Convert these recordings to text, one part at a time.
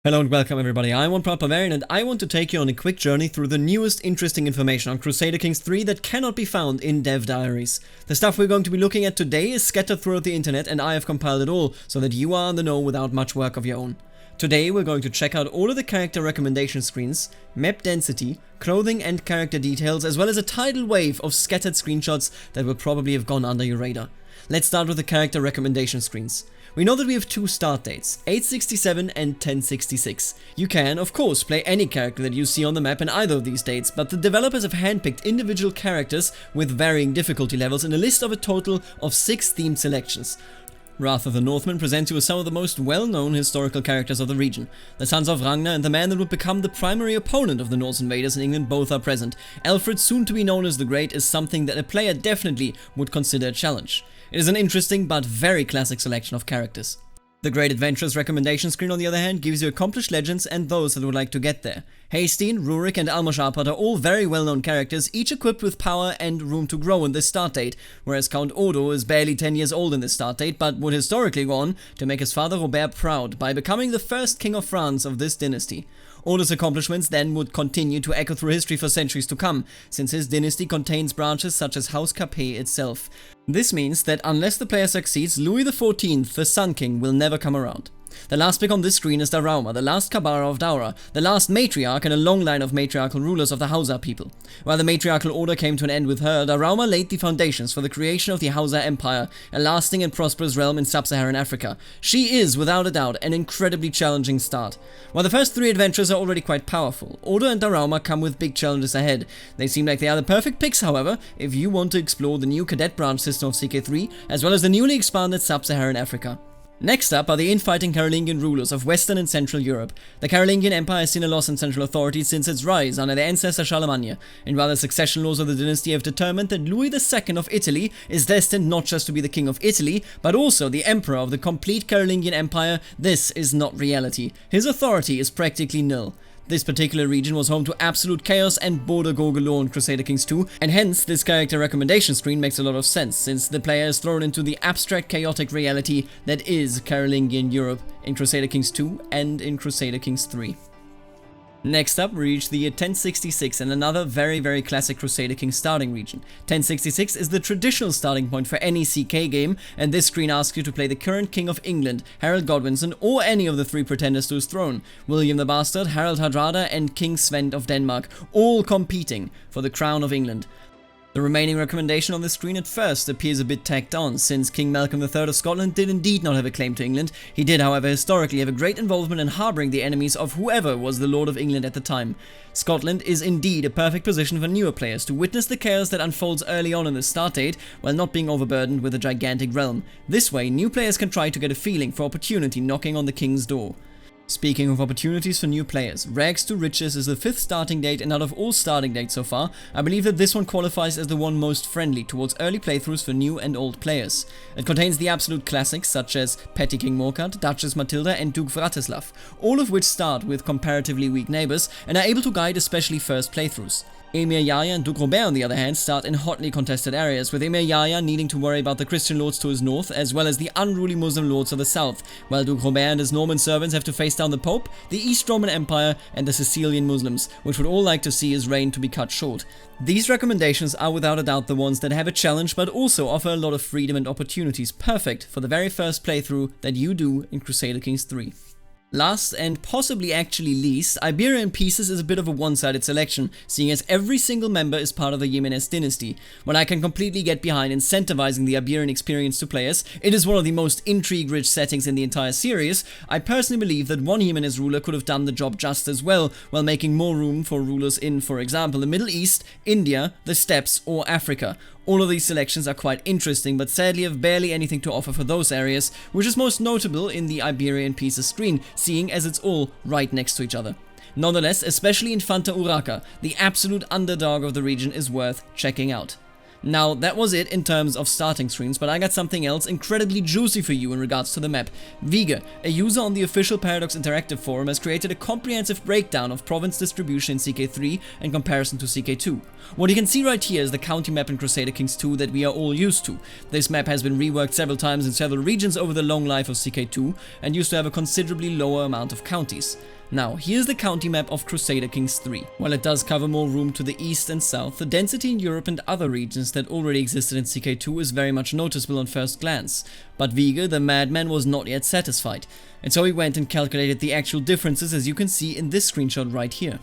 Hello and welcome everybody, I'm One Proud Barbarian and I want to take you on a quick journey through the newest interesting information on Crusader Kings III that cannot be found in dev diaries. The stuff we're going to be looking at today is scattered throughout the internet and I have compiled it all so that you are in the know without much work of your own. Today we're going to check out all of the character recommendation screens, map density, clothing and character details, as well as a tidal wave of scattered screenshots that will probably have gone under your radar. Let's start with the character recommendation screens. We know that we have two start dates, 867 and 1066. You can, of course, play any character that you see on the map in either of these dates, but the developers have handpicked individual characters with varying difficulty levels in a list of a total of 6 themed selections. Wrath of the Northmen presents you with some of the most well-known historical characters of the region. The sons of Ragnar and the man that would become the primary opponent of the Norse invaders in England both are present. Alfred, soon to be known as the Great, is something that a player definitely would consider a challenge. It is an interesting but very classic selection of characters. The Great Adventurers recommendation screen, on the other hand, gives you accomplished legends and those that would like to get there. Hastin, Rurik and Almos Arpad are all very well-known characters, each equipped with power and room to grow in this start date, whereas Count Odo is barely 10 years old in this start date, but would historically go on to make his father Robert proud by becoming the first king of France of this dynasty. Odo's accomplishments then would continue to echo through history for centuries to come, since his dynasty contains branches such as House Capet itself. This means that unless the player succeeds, Louis XIV, the Sun King, will never come around. The last pick on this screen is Darauma, the last Kabara of Daura, the last matriarch in a long line of matriarchal rulers of the Hausa people. While the matriarchal order came to an end with her, Darauma laid the foundations for the creation of the Hausa Empire, a lasting and prosperous realm in sub-Saharan Africa. She is, without a doubt, an incredibly challenging start. While the first 3 adventures are already quite powerful, Odo and Darauma come with big challenges ahead. They seem like they are the perfect picks, however, if you want to explore the new cadet branch system of CK3, as well as the newly expanded sub-Saharan Africa. Next up are the infighting Carolingian rulers of Western and Central Europe. The Carolingian Empire has seen a loss in central authority since its rise under their ancestor Charlemagne, and while the succession laws of the dynasty have determined that Louis II of Italy is destined not just to be the king of Italy, but also the emperor of the complete Carolingian Empire, this is not reality. His authority is practically nil. This particular region was home to absolute chaos and border gore galore in Crusader Kings II, and hence this character recommendation screen makes a lot of sense, since the player is thrown into the abstract chaotic reality that is Carolingian Europe in Crusader Kings II and in Crusader Kings III. Next up, we reach the 1066 and another very classic Crusader Kings starting region. 1066 is the traditional starting point for any CK game, and this screen asks you to play the current King of England, Harold Godwinson, or any of the 3 pretenders to his throne, William the Bastard, Harald Hardrada and King Sven of Denmark, all competing for the crown of England. The remaining recommendation on the screen at first appears a bit tacked on, since King Malcolm III of Scotland did indeed not have a claim to England. He did, however, historically have a great involvement in harbouring the enemies of whoever was the Lord of England at the time. Scotland is indeed a perfect position for newer players to witness the chaos that unfolds early on in the start date, while not being overburdened with a gigantic realm. This way, new players can try to get a feeling for opportunity knocking on the king's door. Speaking of opportunities for new players, Rags to Riches is the 5th starting date, and out of all starting dates so far, I believe that this one qualifies as the one most friendly towards early playthroughs for new and old players. It contains the absolute classics such as Petty King Morkart, Duchess Matilda and Duke Vratislav, all of which start with comparatively weak neighbors and are able to guide especially first playthroughs. Emir Yahya and Duke Robert, on the other hand, start in hotly contested areas, with Emir Yahya needing to worry about the Christian lords to his north, as well as the unruly Muslim lords of the south, while Duke Robert and his Norman servants have to face down the Pope, the East Roman Empire, and the Sicilian Muslims, which would all like to see his reign to be cut short. These recommendations are without a doubt the ones that have a challenge, but also offer a lot of freedom and opportunities, perfect for the very first playthrough that you do in Crusader Kings III. Last, and possibly actually least, Iberia in Pieces is a bit of a one-sided selection, seeing as every single member is part of the Jimenez dynasty. When I can completely get behind incentivizing the Iberian experience to players, it is one of the most intrigue-rich settings in the entire series. I personally believe that one Jimenez ruler could have done the job just as well, while making more room for rulers in, for example, the Middle East, India, the Steppes, or Africa. All of these selections are quite interesting, but sadly have barely anything to offer for those areas, which is most notable in the Iberia in Pieces screen, seeing as it's all right next to each other. Nonetheless, especially Infanta Urraca, the absolute underdog of the region, is worth checking out. Now, that was it in terms of starting screens, but I got something else incredibly juicy for you in regards to the map. Vige, a user on the official Paradox Interactive forum, has created a comprehensive breakdown of province distribution in CK3 in comparison to CK2. What you can see right here is the county map in Crusader Kings II that we are all used to. This map has been reworked several times in several regions over the long life of CK2 and used to have a considerably lower amount of counties. Now, here's the county map of Crusader Kings III. While it does cover more room to the east and south, the density in Europe and other regions that already existed in CK2 is very much noticeable on first glance. But Vige, the madman, was not yet satisfied, and so he went and calculated the actual differences, as you can see in this screenshot right here.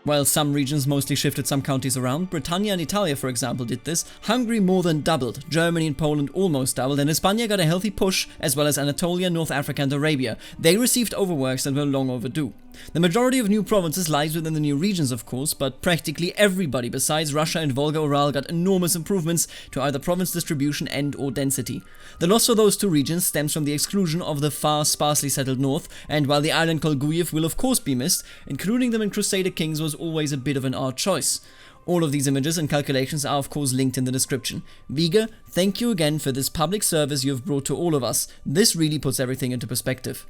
While some regions mostly shifted some counties around, Britannia and Italia, for example, did this. Hungary more than doubled, Germany and Poland almost doubled, and Hispania got a healthy push, as well as Anatolia, North Africa and Arabia. They received overworks that were long overdue. The majority of new provinces lies within the new regions, of course, but practically everybody besides Russia and Volga-Ural got enormous improvements to either province distribution and or density. The loss for those two regions stems from the exclusion of the far, sparsely settled north, and while the island called Guyev will of course be missed, including them in Crusader Kings was always a bit of an odd choice. All of these images and calculations are of course linked in the description. Vige, thank you again for this public service you have brought to all of us. This really puts everything into perspective.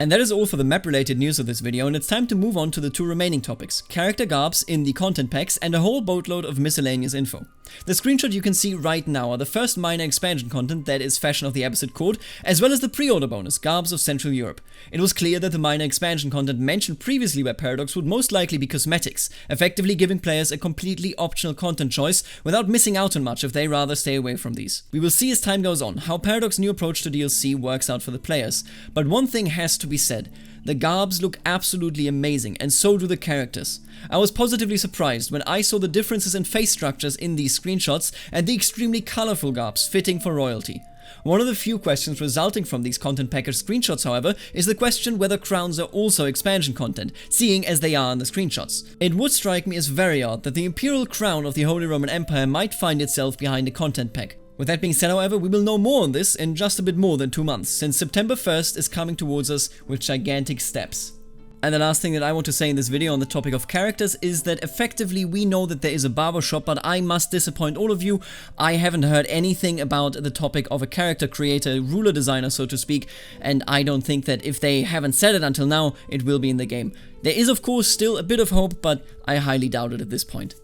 And that is all for the map-related news of this video, and it's time to move on to the two remaining topics, character Garbs in the content packs and a whole boatload of miscellaneous info. The screenshot you can see right now are the first minor expansion content, that is Fashion of the Abbasid Court, as well as the pre-order bonus, Garbs of Central Europe. It was clear that the minor expansion content mentioned previously by Paradox would most likely be cosmetics, effectively giving players a completely optional content choice without missing out on much if they rather stay away from these. We will see as time goes on how Paradox's new approach to DLC works out for the players, but one thing has to be said. The Garbs look absolutely amazing, and so do the characters. I was positively surprised when I saw the differences in face structures in these screenshots and the extremely colorful Garbs fitting for royalty. One of the few questions resulting from these content package screenshots, however, is the question whether crowns are also expansion content, seeing as they are in the screenshots. It would strike me as very odd that the imperial crown of the Holy Roman Empire might find itself behind a content pack. With that being said, however, we will know more on this in just a bit more than 2 months, since September 1st is coming towards us with gigantic steps. And the last thing that I want to say in this video on the topic of characters is that effectively we know that there is a barbershop, but I must disappoint all of you. I haven't heard anything about the topic of a character creator, ruler designer, so to speak, and I don't think that if they haven't said it until now, it will be in the game. There is of course still a bit of hope, but I highly doubt it at this point.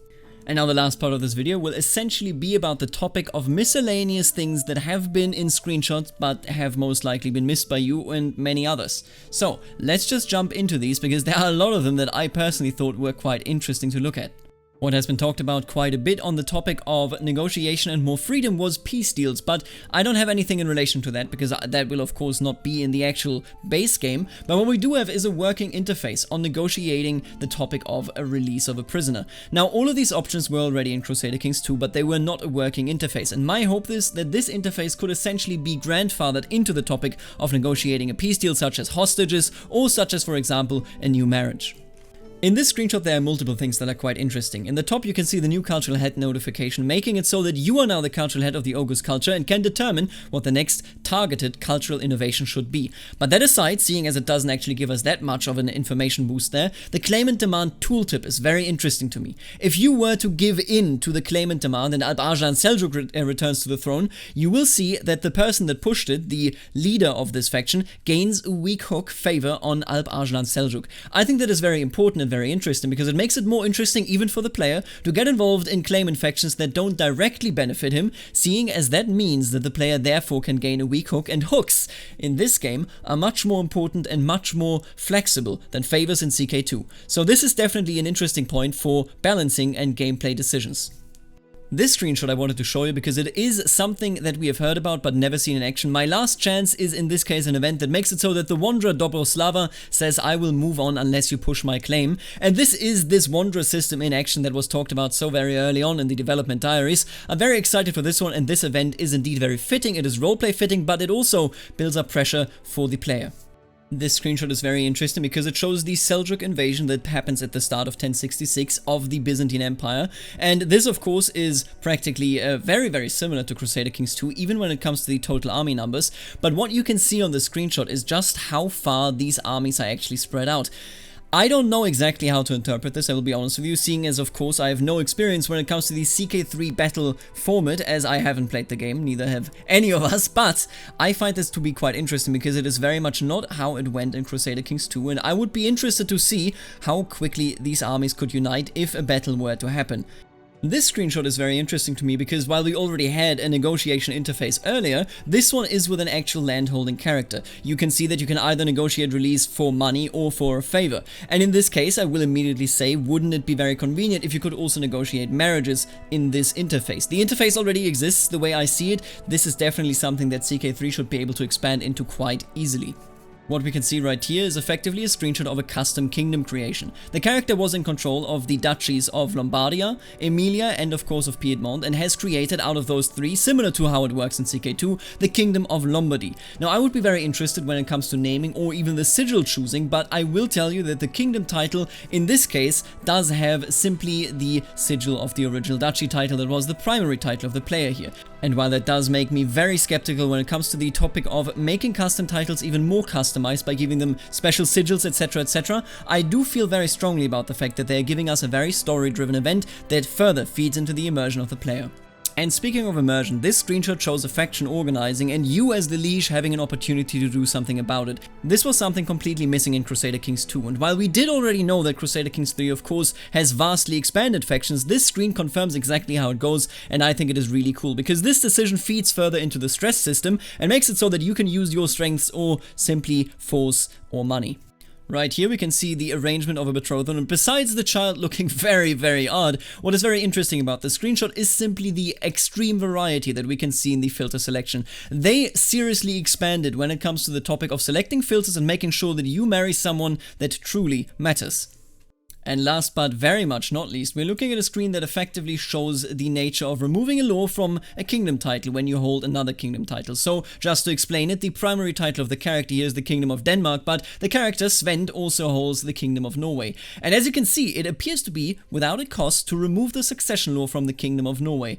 And now the last part of this video will essentially be about the topic of miscellaneous things that have been in screenshots but have most likely been missed by you and many others. So let's just jump into these because there are a lot of them that I personally thought were quite interesting to look at. What has been talked about quite a bit on the topic of negotiation and more freedom was peace deals, but I don't have anything in relation to that because that will of course not be in the actual base game, but what we do have is a working interface on negotiating the topic of a release of a prisoner. Now all of these options were already in Crusader Kings II, but they were not a working interface, and my hope is that this interface could essentially be grandfathered into the topic of negotiating a peace deal, such as hostages or such as, for example, a new marriage. In this screenshot there are multiple things that are quite interesting. In the top you can see the new cultural head notification, making it so that you are now the cultural head of the August culture and can determine what the next targeted cultural innovation should be. But that aside, seeing as it doesn't actually give us that much of an information boost there, the claimant demand tooltip is very interesting to me. If you were to give in to the claimant demand and Alp Arslan Seljuk returns to the throne, you will see that the person that pushed it, the leader of this faction, gains a weak hook favor on Alp Arslan Seljuk. I think that is very important and very interesting because it makes it more interesting even for the player to get involved in claimant factions that don't directly benefit him, seeing as that means that the player therefore can gain a weak hook, and hooks in this game are much more important and much more flexible than favors in CK2. So this is definitely an interesting point for balancing and gameplay decisions. This screenshot I wanted to show you because it is something that we have heard about but never seen in action. My last chance is in this case an event that makes it so that the Wanderer Dobroslava says I will move on unless you push my claim. And this is this Wanderer system in action that was talked about so very early on in the development diaries. I'm very excited for this one, and this event is indeed very fitting. It is roleplay fitting, but it also builds up pressure for the player. This screenshot is very interesting because it shows the Seljuk invasion that happens at the start of 1066 of the Byzantine Empire, and this of course is practically very similar to Crusader Kings II, even when it comes to the total army numbers. But what you can see on the screenshot is just how far these armies are actually spread out. I don't know exactly how to interpret this, I will be honest with you, seeing as of course I have no experience when it comes to the CK3 battle format, as I haven't played the game, neither have any of us, but I find this to be quite interesting because it is very much not how it went in Crusader Kings II, and I would be interested to see how quickly these armies could unite if a battle were to happen. This screenshot is very interesting to me because while we already had a negotiation interface earlier, this one is with an actual landholding character. You can see that you can either negotiate release for money or for a favor. And in this case, I will immediately say, wouldn't it be very convenient if you could also negotiate marriages in this interface? The interface already exists the way I see it. This is definitely something that CK3 should be able to expand into quite easily. What we can see right here is effectively a screenshot of a custom kingdom creation. The character was in control of the duchies of Lombardia, Emilia, and of course of Piedmont, and has created out of those three, similar to how it works in CK2, the Kingdom of Lombardy. Now I would be very interested when it comes to naming or even the sigil choosing, but I will tell you that the kingdom title in this case does have simply the sigil of the original duchy title that was the primary title of the player here. And while that does make me very skeptical when it comes to the topic of making custom titles even more customized by giving them special sigils, etc., I do feel very strongly about the fact that they are giving us a very story-driven event that further feeds into the immersion of the player. And speaking of immersion, this screenshot shows a faction organizing and you as the liege having an opportunity to do something about it. This was something completely missing in Crusader Kings II, and while we did already know that Crusader Kings III of course has vastly expanded factions, this screen confirms exactly how it goes, and I think it is really cool because this decision feeds further into the stress system and makes it so that you can use your strengths or simply force or money. Right here we can see the arrangement of a betrothal, and besides the child looking very odd, what is very interesting about the screenshot is simply the extreme variety that we can see in the filter selection. They seriously expanded when it comes to the topic of selecting filters and making sure that you marry someone that truly matters. And last but very much not least, we're looking at a screen that effectively shows the nature of removing a law from a kingdom title when you hold another kingdom title. So, just to explain it, the primary title of the character here is the Kingdom of Denmark, but the character Svend also holds the Kingdom of Norway. And as you can see, it appears to be without a cost to remove the succession law from the Kingdom of Norway.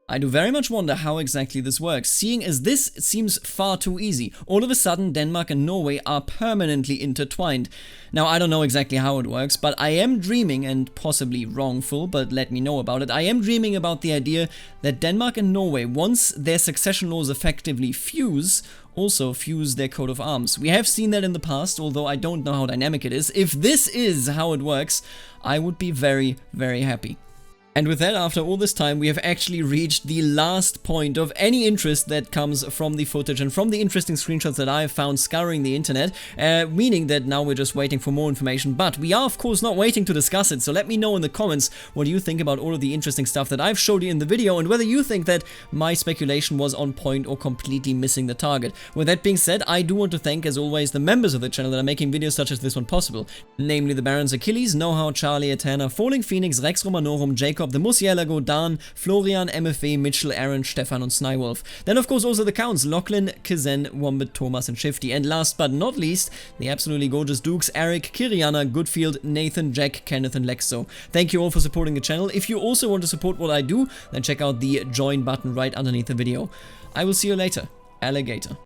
I do very much wonder how exactly this works, seeing as this seems far too easy. All of a sudden, Denmark and Norway are permanently intertwined. Now, I don't know exactly how it works, but I am dreaming, and possibly wrongful, but let me know about it, I am dreaming about the idea that Denmark and Norway, once their succession laws effectively fuse, also fuse their coat of arms. We have seen that in the past, although I don't know how dynamic it is. If this is how it works, I would be very happy. And with that, after all this time, we have actually reached the last point of any interest that comes from the footage and from the interesting screenshots that I have found scouring the internet, meaning that now we're just waiting for more information, but we are of course not waiting to discuss it, so let me know in the comments what you think about all of the interesting stuff that I've showed you in the video, and whether you think that my speculation was on point or completely missing the target. With that being said, I do want to thank, as always, the members of the channel that are making videos such as this one possible, namely the Barons Achilles, Know-How, Charlie, Eterna, Falling Phoenix, Rex Romanorum, Jacob, the Musielago, Dan, Florian, MFW, Mitchell, Aaron, Stefan und Snywolf. Then of course also the counts, Lachlan, Kizen, Wombat, Thomas and Shifty. And last but not least, the absolutely gorgeous Dukes, Eric, Kiriana, Goodfield, Nathan, Jack, Kenneth and Lexo. Thank you all for supporting the channel. If you also want to support what I do, then check out the join button right underneath the video. I will see you later. Alligator.